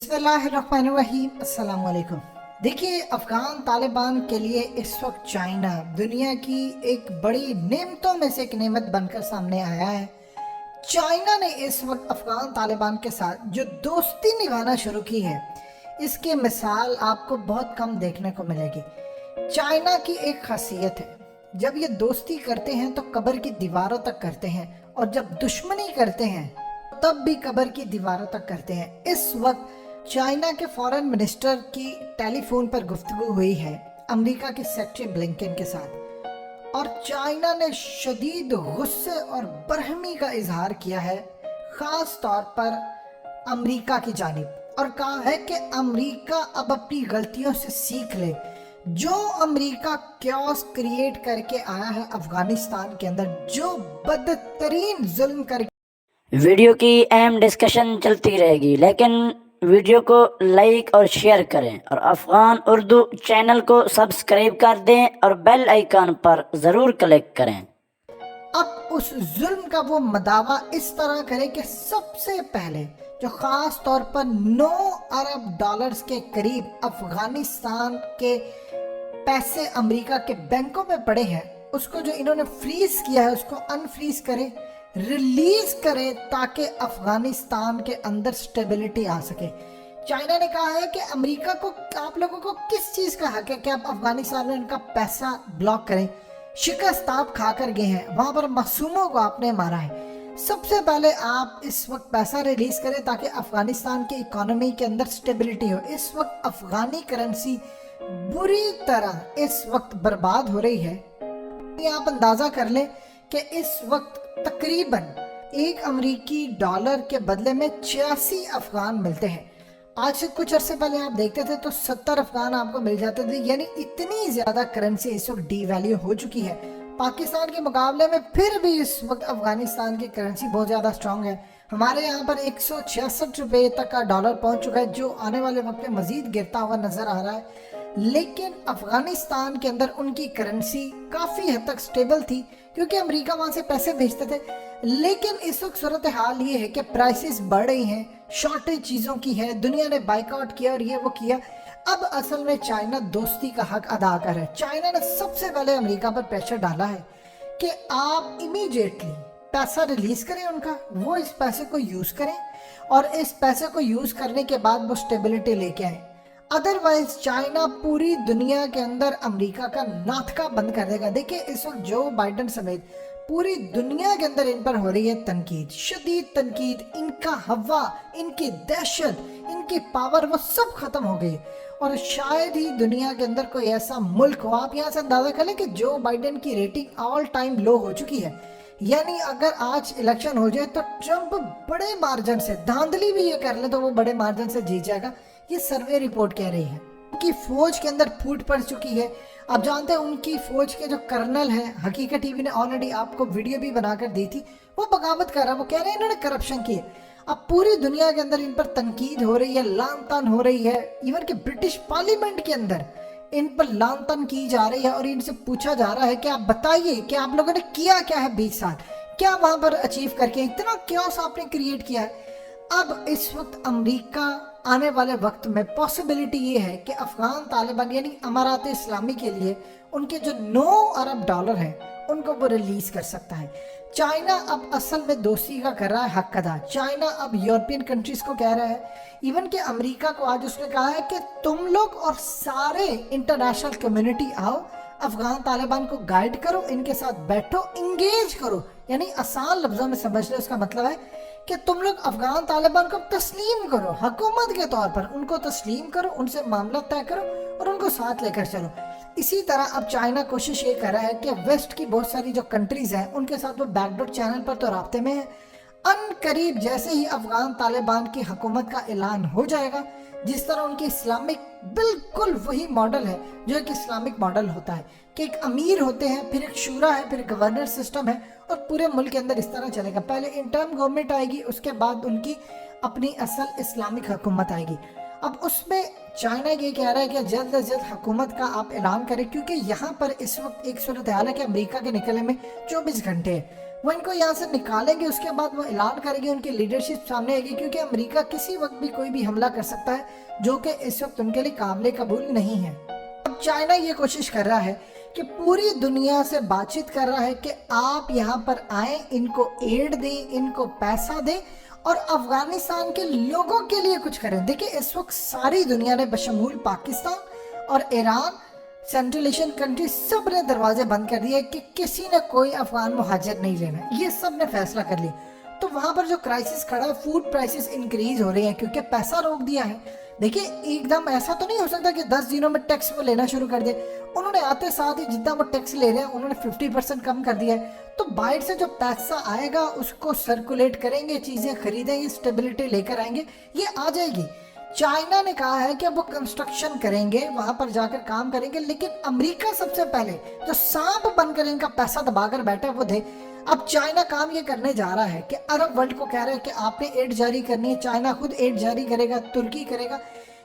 बिस्मिल्लाहिर्रहमानिर्रहीम, अस्सलाम वालेकुम। देखिए, अफगान तालिबान के लिए इस वक्त चाइना दुनिया की एक बड़ी नेमतों में से एक नेमत बनकर सामने आया है। चाइना ने इस वक्त अफगान तालिबान के साथ जो दोस्ती निभाना शुरू की है, इसकी मिसाल आपको बहुत कम देखने को मिलेगी। चाइना की एक खासियत है, जब ये दोस्ती करते हैं तो कब्र की दीवारों तक करते हैं, और जब दुश्मनी करते हैं तब भी कब्र की दीवारों तक करते हैं। इस वक्त चाइना के फॉरेन मिनिस्टर की टेलीफोन पर गुफ्तगू हुई है अमेरिका के सेक्रेटरी ब्लिंकन के साथ, और चाइना ने शदीद गुस्से और बरहमी का इजहार किया है, खास तौर पर अमेरिका की जानिब, और कहा है कि अमेरिका अब अपनी गलतियों से सीख ले। जो अमेरिका क्योस क्रिएट करके आया है अफगानिस्तान के अंदर, जो बदतरीन जुल्म करके, वीडियो की अहम डिस्कशन चलती रहेगी, लेकिन वीडियो को लाइक और शेयर करें और अफ़गान उर्दू चैनल को सब्सक्राइब कर दें और बेल आइकन पर ज़रूर क्लिक करें। अब उस जुल्म का वो मदावा इस तरह करे कि सबसे पहले जो खास तौर पर 9 अरब डॉलर्स के करीब अफगानिस्तान के पैसे अमेरिका के बैंकों में पड़े हैं, उसको जो इन्होंने फ्रीज किया है उसको अनफ्रीज करे, रिलीज करे, ताकि अफगानिस्तान के अंदर स्टेबिलिटी आ सके। चाइना ने कहा है कि अमेरिका को, आप लोगों को किस चीज का हक है कि आप अफगानिस्तान में उनका पैसा ब्लॉक करें? शिकस्त आप खा कर गए हैं, वहां पर मासूमों को आपने मारा है। सबसे पहले आप इस वक्त पैसा रिलीज करें ताकि अफगानिस्तान की इकोनॉमी के अंदर स्टेबिलिटी हो। इस वक्त अफगानी करेंसी बुरी तरह इस वक्त बर्बाद हो रही है। आप अंदाजा कर लें कि इस वक्त तकरीबन एक अमेरिकी डॉलर के बदले में 86 अफगान मिलते हैं। आज से कुछ अरसे पहले आप देखते थे तो 70 अफगान आपको मिल जाते थे। यानी इतनी ज्यादा करेंसी इस वक्त डीवैल्यू हो चुकी है पाकिस्तान के मुकाबले में। फिर भी इस वक्त अफगानिस्तान की करेंसी बहुत ज्यादा स्ट्रांग है। हमारे यहाँ पर 166 रुपए तक का डॉलर पहुंच चुका है, जो आने वाले वक्त में मजीद गिरता हुआ नजर आ रहा है। लेकिन अफगानिस्तान के अंदर उनकी करेंसी काफी हद तक स्टेबल थी, क्योंकि अमेरिका वहां से पैसे भेजते थे। लेकिन इस वक्त सूरत हाल ये है कि प्राइसेस बढ़ रही हैं, शॉर्टेज चीजों की है, दुनिया ने बाइकआउट किया और ये वो किया। अब असल में चाइना दोस्ती का हक अदा कर है। चाइना ने सबसे पहले अमेरिका पर प्रेशर डाला है कि आप इमीडिएटली पैसा रिलीज करें उनका, वो इस पैसे को यूज करें, और इस पैसे को यूज करने के बाद वो स्टेबिलिटी लेके आए। अदरवाइज चाइना पूरी दुनिया के अंदर अमेरिका का नाथका बंद कर देगा। देखिए, इस वक्त जो बाइडेन समेत पूरी दुनिया के अंदर इन पर हो रही है तनकीद, शदीद तनकीद। इनका हवा, इनकी दहशत, इनकी पावर, वो सब खत्म हो गई। और शायद ही दुनिया के अंदर कोई ऐसा मुल्क हो, आप यहाँ से अंदाजा कर लें कि जो बाइडेन की रेटिंग ऑल टाइम लो हो चुकी है। यानी अगर आज इलेक्शन हो जाए तो ट्रंप बड़े मार्जिन से, धांधली भी ये कर ले तो वो बड़े मार्जिन से जीत जाएगा। ये सर्वे रिपोर्ट कह रही है। उनकी फौज के अंदर फूट पड़ चुकी है। आप जानते हैं उनकी फौज के जो कर्नल है, हकीकत टीवी ने ऑलरेडी आपको वीडियो भी बनाकर दी थी, वो बगावत कर रहा है। वो कह रहे हैं इन्होंने करप्शन की है। अब पूरी दुनिया के अंदर इन पर तनकीद हो रही है, लान तान हो रही है। इवन के ब्रिटिश पार्लियामेंट के अंदर इन पर लान तान की जा रही है, और इनसे पूछा जा रहा है कि आप बताइए कि आप लोगों ने किया क्या है 20 साल, क्या वहां पर अचीव करके इतना क्योस आपने क्रिएट किया है। अब इस वक्त अमेरिका आने वाले वक्त में पॉसिबिलिटी ये है कि अफगान तालिबान यानी अमारात इस्लामी के लिए उनके जो 9 अरब डॉलर हैं उनको वो रिलीज कर सकता है। चाइना अब असल में दोस्ती का कर रहा है हक अदा। चाइना अब यूरोपियन कंट्रीज को कह रहा है, इवन के अमेरिका को आज उसने कहा है कि तुम लोग और सारे इंटरनेशनल कम्युनिटी आओ, अफगान तालिबान को गाइड करो, इनके साथ बैठो, इंगेज करो। यानी आसान लफ्जों में समझ लो, इसका मतलब है कि तुम लोग अफगान तालिबान को तस्लीम करो, हुकूमत के तौर पर उनको तस्लीम करो, उनसे मामला तय करो और उनको साथ लेकर चलो। इसी तरह अब चाइना कोशिश ये कर रहा है कि वेस्ट की बहुत सारी जो कंट्रीज हैं उनके साथ वो बैकडोर चैनल पर तो राब्ते में है। अन करीब जैसे ही अफगान तालिबान की हुकूमत का ऐलान हो जाएगा, जिस तरह उनकी इस्लामिक बिल्कुल वही मॉडल है जो एक इस्लामिक मॉडल होता है कि एक अमीर होते हैं, फिर एक शूरा है, फिर गवर्नर सिस्टम है, और पूरे मुल्क के अंदर इस तरह चलेगा। पहले इंटर्म गवर्नमेंट आएगी, उसके बाद उनकी अपनी असल इस्लामिक हुकूमत आएगी। अब उसमें चाइना ये कह रहा है कि जल्द से जल्द हुकूमत का आप ऐलान करें, क्योंकि यहाँ पर इस वक्त एक सूरत हाल है कि अमेरिका के निकलने में 24 घंटे है। वो इनको यहाँ से निकालेंगे, उसके बाद वो ऐलान करेंगे, उनकी लीडरशिप सामने आएगी, क्योंकि अमेरिका किसी वक्त भी कोई भी हमला कर सकता है जो कि इस वक्त उनके लिए काबिल कबूल नहीं है। अब चाइना ये कोशिश कर रहा है कि पूरी दुनिया से बातचीत कर रहा है कि आप यहाँ पर आए, इनको एड दें, इनको पैसा दें और अफगानिस्तान के लोगों के लिए कुछ करें। देखिए इस वक्त सारी दुनिया ने बशमूल पाकिस्तान और ईरान, सेंट्रल एशियन कंट्री, सब ने दरवाजे बंद कर दिए कि किसी ने कोई अफगान मुहाजिर नहीं लेना, ये सब ने फैसला कर लिया। तो वहां पर जो क्राइसिस खड़ा है, फूड प्राइसेस इंक्रीज हो रहे हैं क्योंकि पैसा रोक दिया है। देखिए एकदम ऐसा तो नहीं हो सकता कि 10 दिनों में टैक्स वो लेना शुरू कर दे। उन्होंने आते साथ ही जितना वो टैक्स ले रहे हैं उन्होंने 50% कम कर दिया है। तो बाहर से जो पैसा आएगा उसको सर्कुलेट करेंगे, चीजें खरीदेंगे, स्टेबिलिटी लेकर आएंगे, ये आ जाएगी। चाइना ने कहा है कि वो कंस्ट्रक्शन करेंगे, वहां पर जाकर काम करेंगे, लेकिन अमेरिका सबसे पहले जो सांप बनकर इनका पैसा दबाकर बैठा है वो दे। अब चाइना काम ये करने जा रहा है कि अरब वर्ल्ड को कह रहा है कि आपने एड जारी करनी है, चाइना खुद एड जारी करेगा, तुर्की करेगा,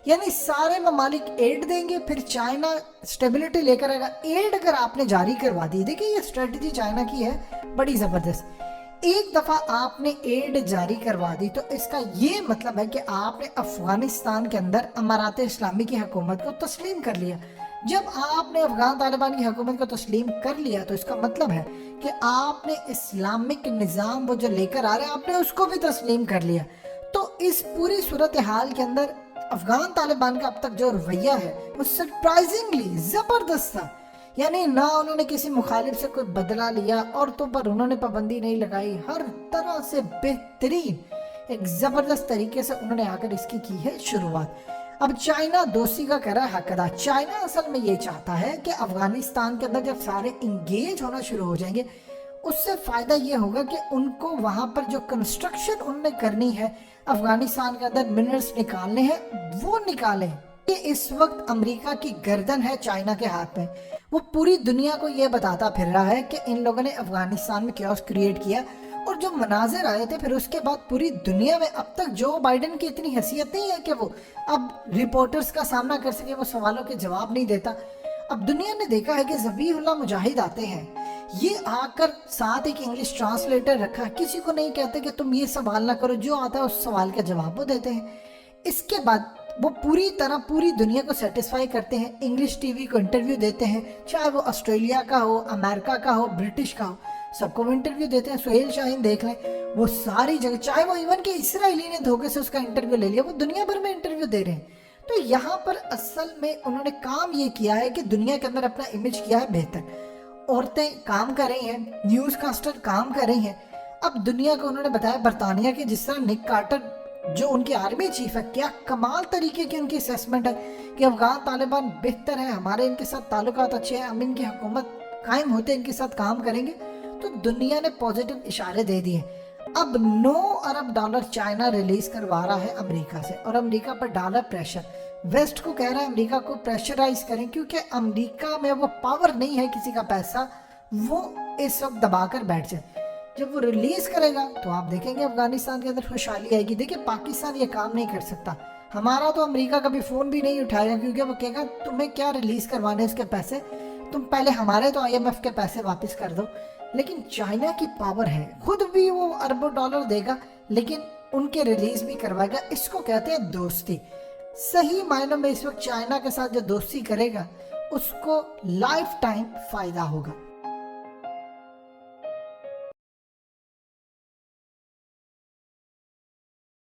यानी सारे ममालिक एड देंगे, फिर चाइना स्टेबिलिटी लेकर आएगा। एड अगर आपने जारी करवा दी, देखिए ये स्ट्रेटजी चाइना की है बड़ी जबरदस्त। एक दफा आपने एड जारी करवा दी तो इसका ये मतलब है कि आपने अफगानिस्तान के अंदर अमारात इस्लामी की हुकूमत को तस्लीम कर लिया। जब आपने अफगान तालिबान की हुकूमत को तस्लीम कर लिया तो इसका मतलब है कि आपने इस्लामिक निज़ाम वो जो लेकर आ रहे हैं आपने उसको भी तस्लीम कर लिया। तो इस पूरी सूरत हाल के अंदर अफगान तालिबान का अब तक जो रवैया है वो सरप्राइजिंगली जबरदस्त था। यानी ना उन्होंने किसी मुखालिफ से कोई बदला लिया, औरतों पर उन्होंने पाबंदी नहीं लगाई, हर तरह से बेहतरीन एक जबरदस्त तरीके से उन्होंने आकर इसकी की है शुरुआत। अब चाइना दोस्ती का कर रहा है हक अदा। चाइना असल में ये चाहता है कि अफगानिस्तान के अंदर जब सारे इंगेज होना शुरू हो जाएंगे उससे फायदा ये होगा कि उनको वहां पर जो कंस्ट्रक्शन उन्होंने करनी है, अफगानिस्तान के अंदर मिनरल्स निकालने हैं वो निकालें। ये इस वक्त अमेरिका की गर्दन है चाइना के हाथ में। वो पूरी दुनिया को ये बताता फिर रहा है कि इन लोगों ने अफगानिस्तान में कैओस क्रिएट किया, और जो मनाजिर आए थे फिर उसके बाद पूरी दुनिया में अब तक जो बाइडेन की इतनी हैसियत नहीं है कि वो अब रिपोर्टर्स का सामना कर सके, वो सवालों के जवाब नहीं देता। अब दुनिया ने देखा है कि ज़बीहुल्लाह मुजाहिद आते हैं, ये आकर साथ एक इंग्लिश ट्रांसलेटर रखा, किसी को नहीं कहते कि तुम ये सवाल ना करो, जो आता है उस सवाल का जवाब वो देते हैं। इसके बाद वो पूरी तरह पूरी दुनिया को सेटिस्फाई करते हैं, इंग्लिश टीवी को इंटरव्यू देते हैं, चाहे वो ऑस्ट्रेलिया का हो, अमेरिका का हो, ब्रिटिश का हो, सबको वो इंटरव्यू देते हैं। सुहेल शाहीन देख लें, वो सारी जगह, चाहे वो इवन के इसराइली ने धोखे से उसका इंटरव्यू ले लिया, वो दुनिया भर में इंटरव्यू दे रहे हैं। तो यहाँ पर असल में उन्होंने काम ये किया है कि दुनिया के अंदर अपना इमेज किया है बेहतर। औरतें काम कर रही हैं, न्यूज़ कास्टर काम कर रही हैं। अब दुनिया को उन्होंने बताया, बरतानिया के जिस तरह निक कार्टर जो उनकी आर्मी चीफ है, क्या कमाल तरीके की उनकी असेसमेंट है कि अफगान तालिबान बेहतर है, हमारे इनके साथ ताल्लुकात अच्छे हैं, हम इनकी हुकूमत कायम होते इनके साथ काम करेंगे। तो दुनिया ने पॉजिटिव इशारे दे दिए। अब 9 अरब डॉलर चाइना रिलीज करवा रहा है अमेरिका से, और अमेरिका पर डाला प्रेशर। वेस्ट को कह रहा है अमेरिका को प्रेशराइज करें, क्योंकि अमेरिका में वो पावर नहीं है किसी का पैसा वो इस वक्त दबाकर बैठ जाए। जब वो रिलीज करेगा तो आप देखेंगे अफगानिस्तान के अंदर खुशहाली आएगी। देखिए पाकिस्तान ये काम नहीं कर सकता, हमारा तो अमेरिका कभी फोन भी नहीं उठाएगा, क्योंकि वो कहेगा तुम्हें क्या रिलीज करवाने उसके पैसे, तुम पहले हमारे तो IMF के पैसे वापस कर दो। लेकिन चाइना की पावर है, खुद भी वो अरबों डॉलर देगा लेकिन उनके रिलीज भी करवाएगा। इसको कहते हैं दोस्ती। सही मायनों में इस वक्त चाइना के साथ जो दोस्ती करेगा उसको लाइफ टाइम फायदा होगा।